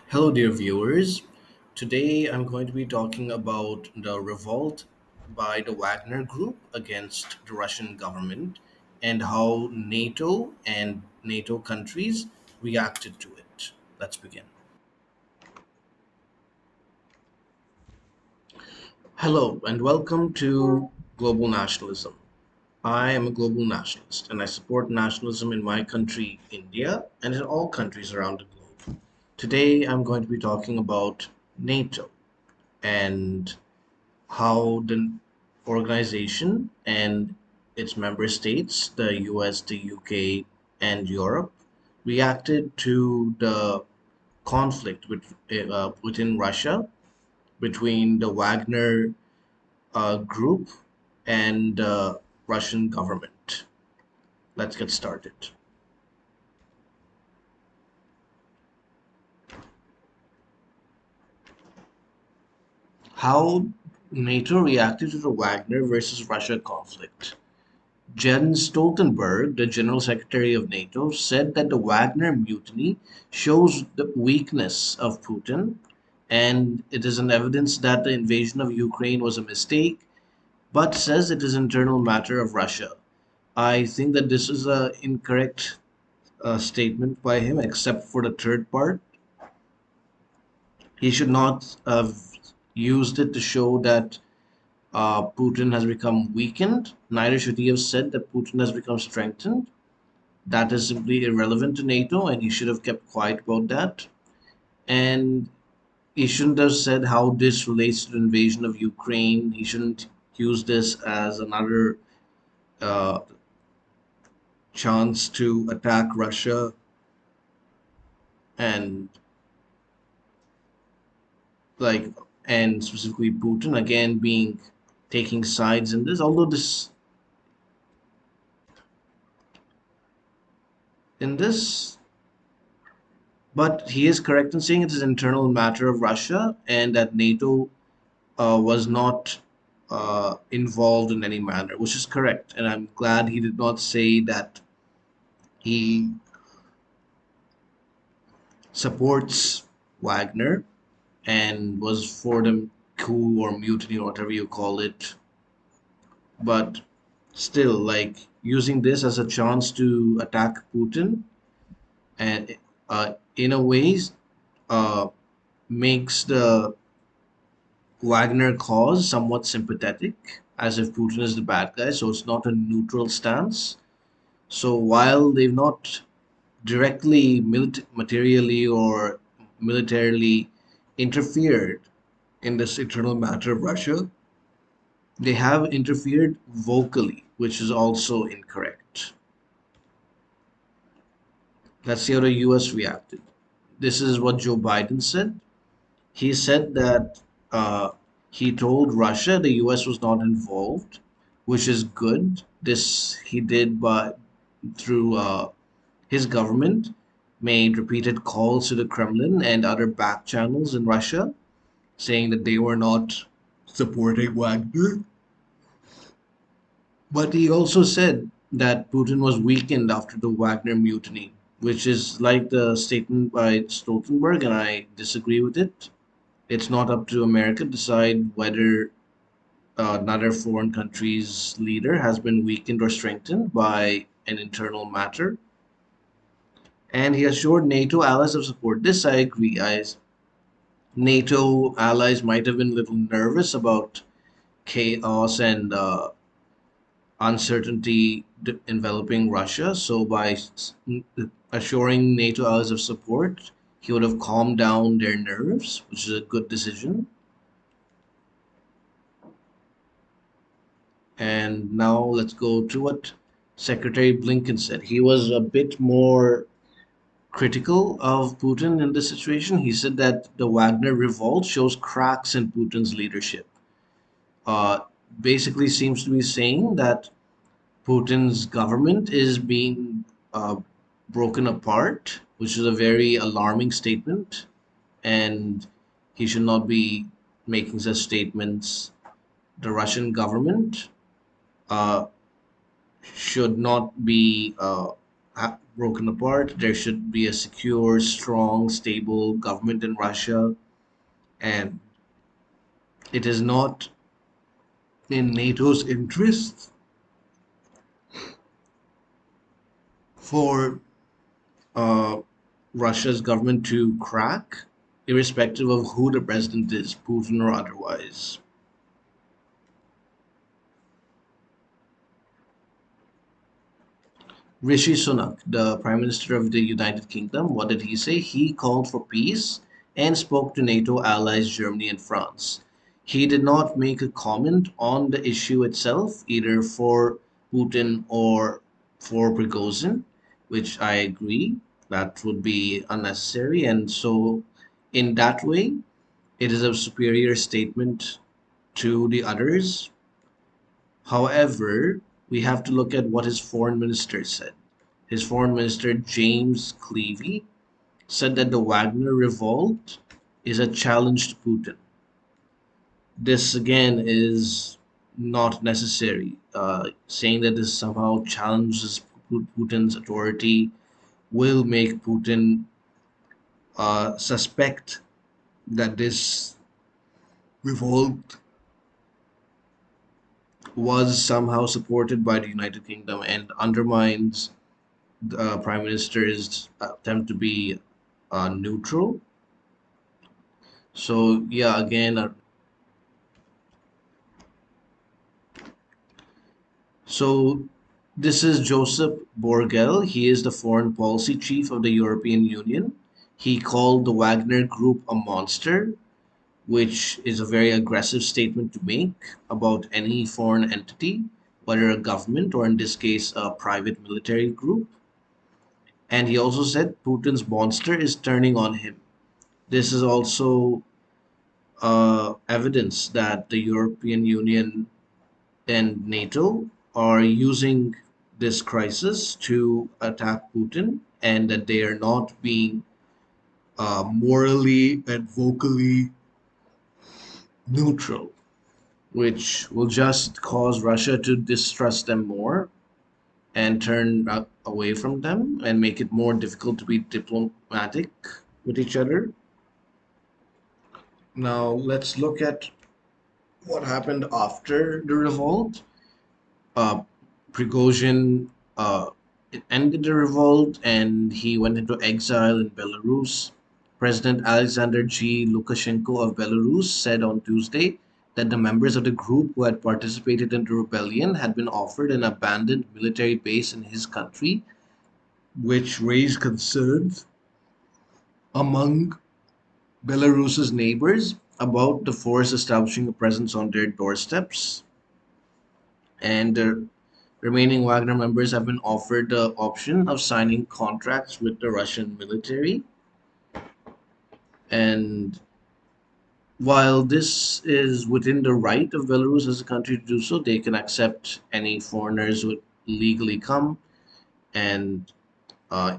Hello, dear viewers. Today I'm going to be talking about the revolt by the Wagner Group against the Russian government and how NATO and NATO countries reacted to it. Let's begin. Hello, and welcome to Global Nationalism. I am a global nationalist and I support nationalism in my country, India, and in all countries around the globe. Today I'm going to be talking about NATO and how the organization and its member states, the US, the UK, and Europe, reacted to the conflict within Russia between the Wagner group and the Russian government. Let's get started. How NATO reacted to the Wagner versus Russia conflict. Jens Stoltenberg, the General Secretary of NATO, said that the Wagner mutiny shows the weakness of Putin and it is an evidence that the invasion of Ukraine was a mistake, but says it is an internal matter of Russia. I think that this is an incorrect statement by him, except for the third part. He should not have used it to show that Putin has become weakened. Neither should he have said that Putin has become strengthened. That is simply irrelevant to NATO, and he should have kept quiet about that. And he shouldn't have said how this relates to the invasion of Ukraine. He shouldn't use this as another uh, chance to attack Russia and like and specifically Putin again being taking sides in this. Although this in this, but he is correct in saying it is an internal matter of Russia and that NATO was not involved in any manner, which is correct. And I'm glad he did not say that he supports Wagner and was for the coup or mutiny or whatever you call it. But still, like using this as a chance to attack Putin and in a ways uh, makes the Wagner cause somewhat sympathetic, as if Putin is the bad guy. So it's not a neutral stance. So while they've not directly, materially, or militarily interfered in this internal matter of Russia, they have interfered vocally, which is also incorrect. Let's see how the US reacted. This is what Joe Biden said. He said that he told Russia the US was not involved, which is good. This he did by through his government made repeated calls to the Kremlin and other back channels in Russia, saying that they were not supporting Wagner. But he also said that Putin was weakened after the Wagner mutiny, which is like the statement by Stoltenberg, and I disagree with it. It's not up to America to decide whether another foreign country's leader has been weakened or strengthened by an internal matter. And he assured NATO allies of support. This I agree. NATO allies might have been a little nervous about chaos and uncertainty enveloping Russia. So by assuring NATO allies of support, he would have calmed down their nerves, which is a good decision. And now let's go to what Secretary Blinken said. He was a bit more critical of Putin in this situation. He said that the Wagner Revolt shows cracks in Putin's leadership. Uh, Basically, seems to be saying that Putin's government is being broken apart, which is a very alarming statement, and he should not be making such statements. The Russian government uh, should not be broken apart. There should be a secure, strong, stable government in Russia, and it is not in NATO's interest for uh, Russia's government to crack, irrespective of who the president is, Putin or otherwise. Rishi Sunak, the Prime Minister of the United Kingdom, what did he say? He called for peace and spoke to NATO allies Germany and France. He did not make a comment on the issue itself, either for Putin or for Prigozhin, which I agree that would be unnecessary. And so, in that way, it is a superior statement to the others. However, we have to look at what his foreign minister said. His foreign minister, James Cleavy, said that the Wagner Revolt is a challenge to Putin. This again is not necessary. Saying that this somehow challenges Putin's authority will make Putin suspect that this revolt was somehow supported by the United Kingdom and undermines the Prime Minister's attempt to be neutral. So yeah, again, so this is Joseph Borrell. He is the foreign policy chief of the European Union. He called the Wagner Group a monster, which is a very aggressive statement to make about any foreign entity, whether a government or in this case a private military group. And he also said Putin's monster is turning on him. This is also evidence that the European Union and NATO are using this crisis to attack Putin, and that they are not being morally and vocally neutral, which will just cause Russia to distrust them more and turn away from them and make it more difficult to be diplomatic with each other. Now, let's look at what happened after the revolt. uh, Prigozhin ended the revolt and he went into exile in Belarus. President Alexander G. Lukashenko of Belarus said on Tuesday that the members of the group who had participated in the rebellion had been offered an abandoned military base in his country, which raised concerns among Belarus's neighbors about the force establishing a presence on their doorsteps. And the remaining Wagner members have been offered the option of signing contracts with the Russian military. And while this is within the right of Belarus as a country to do so, they can accept any foreigners who legally come, and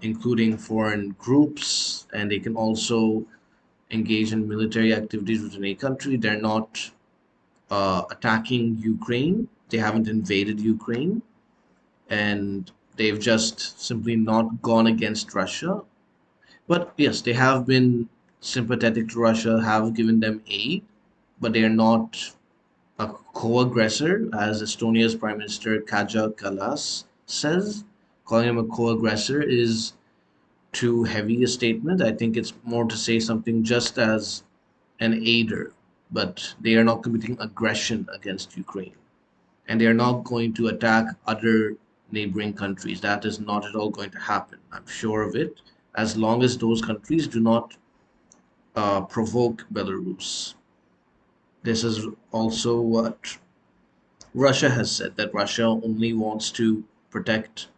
including foreign groups, and they can also engage in military activities within a country. They're not attacking Ukraine. They haven't invaded Ukraine, and they've just simply not gone against Russia. But yes, they have been sympathetic to Russia, have given them aid, but they are not a co-aggressor, as Estonia's Prime Minister Kaja Kallas says. Calling him a co-aggressor is too heavy a statement. I think it's more to say something just as an aider, but they are not committing aggression against Ukraine, and they are not going to attack other neighboring countries. That is not at all going to happen. I'm sure of it, as long as those countries do not provoke Belarus. This is also what Russia has said, that Russia only wants to protect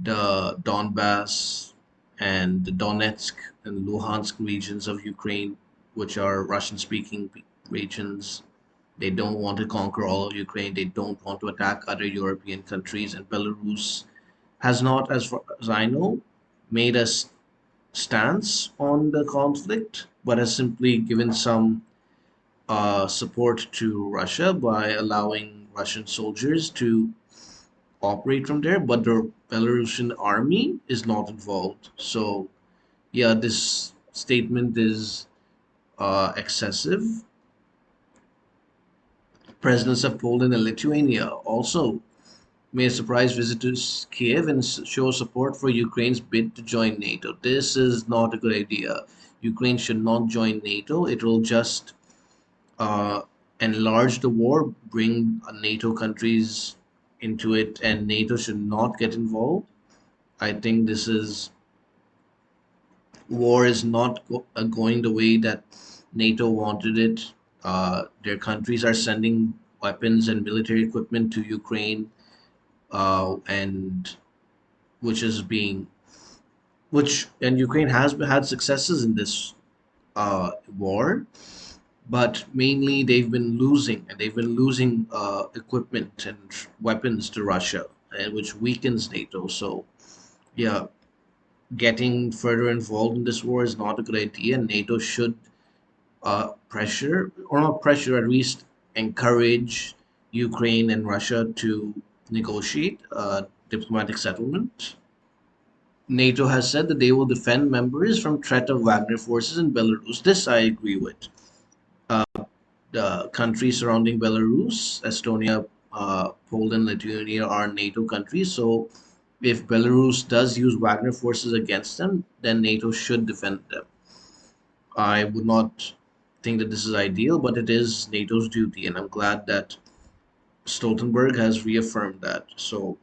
the Donbass and the Donetsk and Luhansk regions of Ukraine, which are Russian speaking regions. They don't want to conquer all of Ukraine. They don't want to attack other European countries. And Belarus has not, as far as I know, made a stance on the conflict, but has simply given some support to Russia by allowing Russian soldiers to operate from there, but the Belarusian army is not involved. So, yeah, this statement is excessive. Presidents of Poland and Lithuania also made a surprise visit to Kiev and show support for Ukraine's bid to join NATO. This is not a good idea. Ukraine should not join NATO. It will just uh, enlarge the war, bring NATO countries into it, and NATO should not get involved. I think this is war is not going the way that NATO wanted it. Their countries are sending weapons and military equipment to Ukraine, and which is being which and Ukraine has had successes in this war, but mainly they've been losing equipment and weapons to Russia, and which weakens NATO. So yeah, getting further involved in this war is not a good idea. NATO should pressure, or not pressure, at least encourage Ukraine and Russia to negotiate a diplomatic settlement. NATO has said that they will defend members from threat of Wagner forces in Belarus. This I agree with. The countries surrounding Belarus, Estonia, Poland, Lithuania are NATO countries. So if Belarus does use Wagner forces against them, then NATO should defend them. I would not think that this is ideal, but it is NATO's duty, and I'm glad that Stoltenberg has reaffirmed that. So,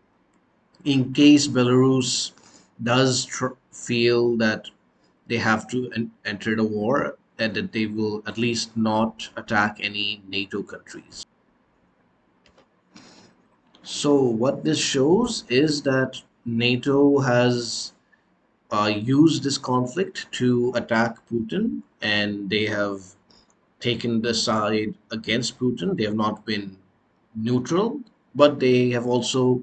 in case Belarus does feel that they have to enter the war, and that they will at least not attack any NATO countries. So, what this shows is that NATO has used this conflict to attack Putin, and they have taken the side against Putin. They have not been neutral, but they have also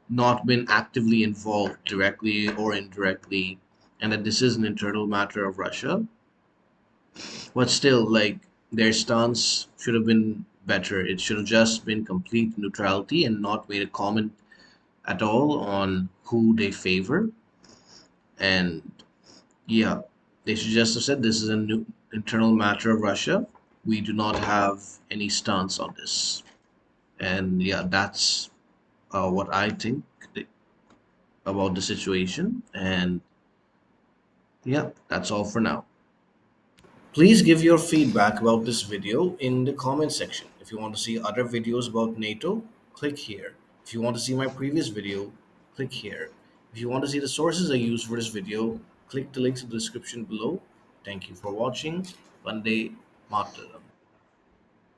not been actively involved directly or indirectly, and that this is an internal matter of Russia. But still, like, their stance should have been better. It should have just been complete neutrality and not made a comment at all on who they favor. And yeah, they should just have said this is a new internal matter of Russia. We do not have any stance on this. And yeah, that's what I think about the situation. And yeah, that's all for now. Please give your feedback about this video in the comment section. If you want to see other videos about NATO, click here. If you want to see my previous video, click here. If you want to see the sources I used for this video, click the links in the description below. Thank you for watching. Vande Mataram.